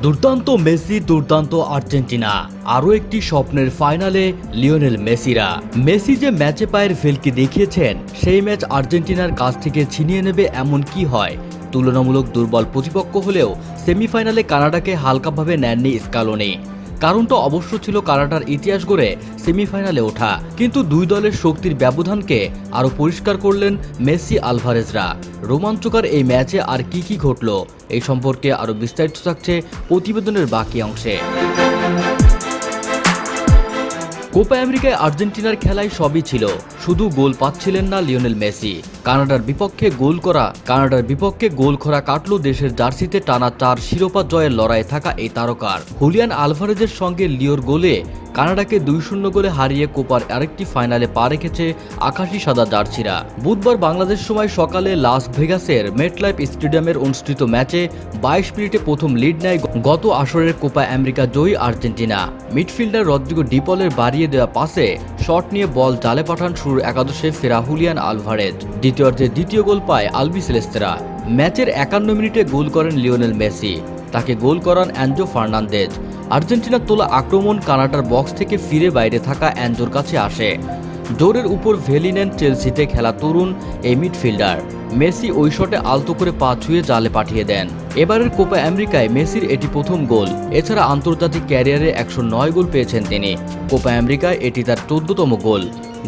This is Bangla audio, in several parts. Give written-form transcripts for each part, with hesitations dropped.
দুর্দান্ত মেসি, দুর্দান্ত আর্জেন্টিনা, আরও একটি স্বপ্নের ফাইনালে লিওনেল মেসিরা। মেসি যে ম্যাচে পায়ের ভেলকি দেখিয়েছেন, সেই ম্যাচ আর্জেন্টিনার কাছ থেকে ছিনিয়ে নেবে এমন কি হয়? তুলনামূলক দুর্বল প্রতিপক্ষ হলেও সেমিফাইনালে কানাডাকে হালকাভাবে নেননি স্কালোনি। কারণটা অবশ্য ছিল কানাডার ইতিহাস গড়ে সেমিফাইনালে ওঠা, কিন্তু দুই দলের শক্তির ব্যবধানকে আরও পরিষ্কার করলেন মেসি আলভারেজরা। রোমাঞ্চকর এই ম্যাচে আর কি ঘটল, এই সম্পর্কে আরও বিস্তারিত থাকছে প্রতিবেদনের বাকি অংশে। কোপা আমেরিকায় আর্জেন্টিনার খেলায় সবই ছিল, শুধু গোল পাচ্ছিলেন না লিওনেল মেসি। কানাডার বিপক্ষে গোল খরা কাটল দেশের জার্সিতে টানা 4 শিরোপা জয়ের লড়াইয়ে থাকা এই তারকার। হুলিয়ান আলভারেজের সঙ্গে লিওর গোলে কানাডাকে 2-0 গোলে হারিয়ে কোপার আরেকটি ফাইনালে পা রেখেছে আকাশি সাদা জার্সিরা। বুধবার বাংলাদেশ সময় সকালে লাস ভেগাসের মেটলাইফ স্টেডিয়ামের অনুষ্ঠিত ম্যাচে 22 মিনিটে প্রথম লিড নেয় গত আসরের কোপা আমেরিকা জয়ী আর্জেন্টিনা। মিডফিল্ডার রদ্রিগো ডি পলের বাড়িয়ে দেওয়া পাসে শট নিয়ে বল জালে পাঠান শুরুর একাদশে ফেরা হুলিয়ান আলভারেজ। দ্বিতীয়ার্ধে দ্বিতীয় গোল পায় আলবিসেলেস্তেরা। ম্যাচের 51 মিনিটে গোল করেন লিওনেল মেসি, তাকে গোল করান অ্যাঞ্জো ফার্নান্দেজ। আর্জেন্টিনার তোলা আক্রমণ কানাডার বক্স থেকে ফিরে বাইরে থাকা অ্যাঞ্জোর কাছে আসে। জোরের উপর ভেলি নেন চেলসিতে খেলা তরুণ এই মিডফিল্ডার। মেসি ওই শটে আলতো করে পা ছুঁয়ে জালে পাঠিয়ে দেন। এবারের কোপা আমেরিকায় মেসির এটি প্রথম গোল। এছাড়া আন্তর্জাতিক ক্যারিয়ারে 109 গোল পেয়েছেন তিনি। কোপা আমেরিকায় এটি তার 14তম গোল।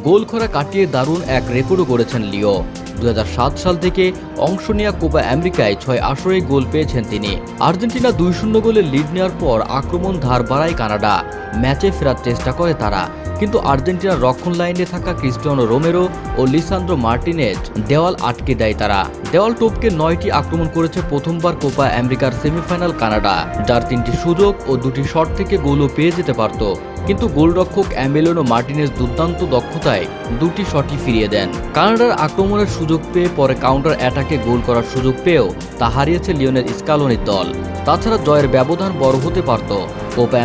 গোল খরা কাটিয়ে দারুণ এক রেকর্ডও গড়েছেন লিও। 2007 সাল থেকে অংশ নেওয়া কোপা আমেরিকায় 6 আসরে গোল পেয়েছেন তিনি। আর্জেন্টিনা 2-0 গোলে লিড নেওয়ার পর আক্রমণ ধার বাড়ায় কানাডা। ম্যাচে ফেরার চেষ্টা করে তারা, কিন্তু আর্জেন্টিনার রক্ষণ লাইনে থাকা ক্রিস্টিয়ানো রোমেরো ও লিসান্দ্রো মার্টিনেজ দেওয়াল আটকে দেয় তারা। দেওয়াল টপকে 9টি আক্রমণ করেছে প্রথমবার কোপা আমেরিকার সেমিফাইনাল কানাডা, যার 3টি সুযোগ ও 2টি শট থেকে গোলও পেয়ে যেতে পারত, কিন্তু গোলরক্ষক এমিলিয়ানো মার্টিনেজ দুর্দান্ত দক্ষতায় 2টি শটই ফিরিয়ে দেন। কানাডার আক্রমণের সুযোগ পেয়ে পরে কাউন্টার অ্যাটাকে গোল করার সুযোগ পেয়েও তা হারিয়েছে লিওনেল স্কালোনির দল। তাছাড়া জয়ের ব্যবধান বড় হতে পারত। কোপা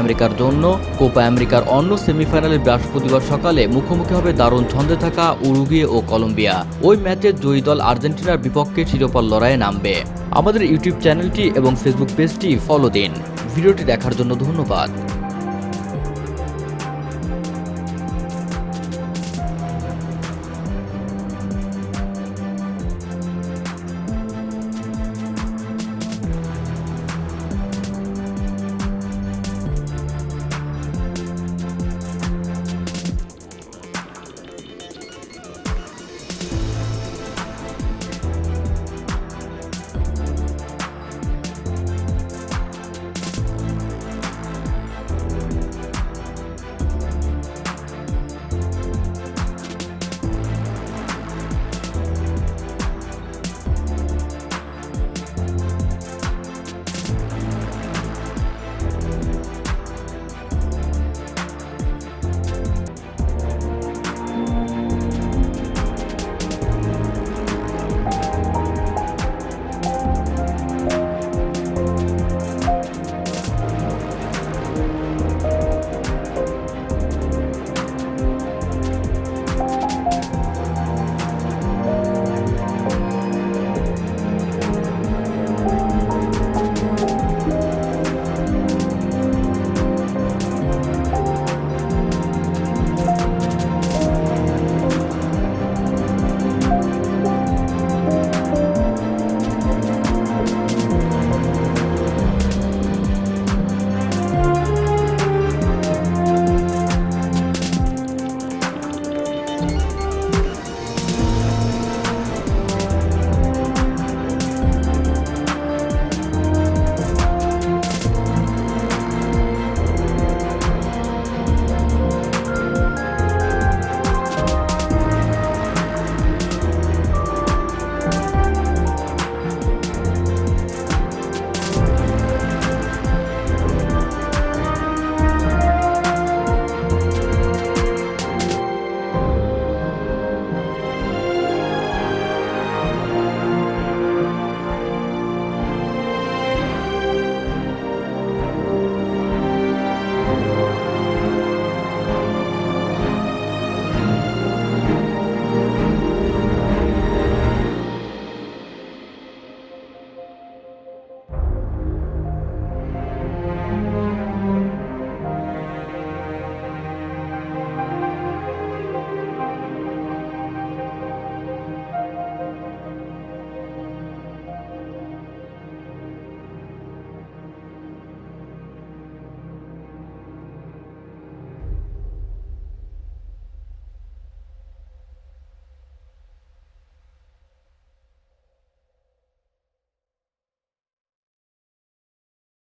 আমেরিকার অন্য সেমিফাইনালে বৃহস্পতিবার সকালে মুখোমুখি হবে দারুণ ছন্দে থাকা উরুগুয়ে ও কলম্বিয়া। ওই ম্যাচে জয়ী দল আর্জেন্টিনার বিপক্ষে শিরোপার লড়াইয়ে নামবে। আমাদের ইউটিউব চ্যানেলটি এবং ফেসবুক পেজটি ফলো দিন। ভিডিওটি দেখার জন্য ধন্যবাদ।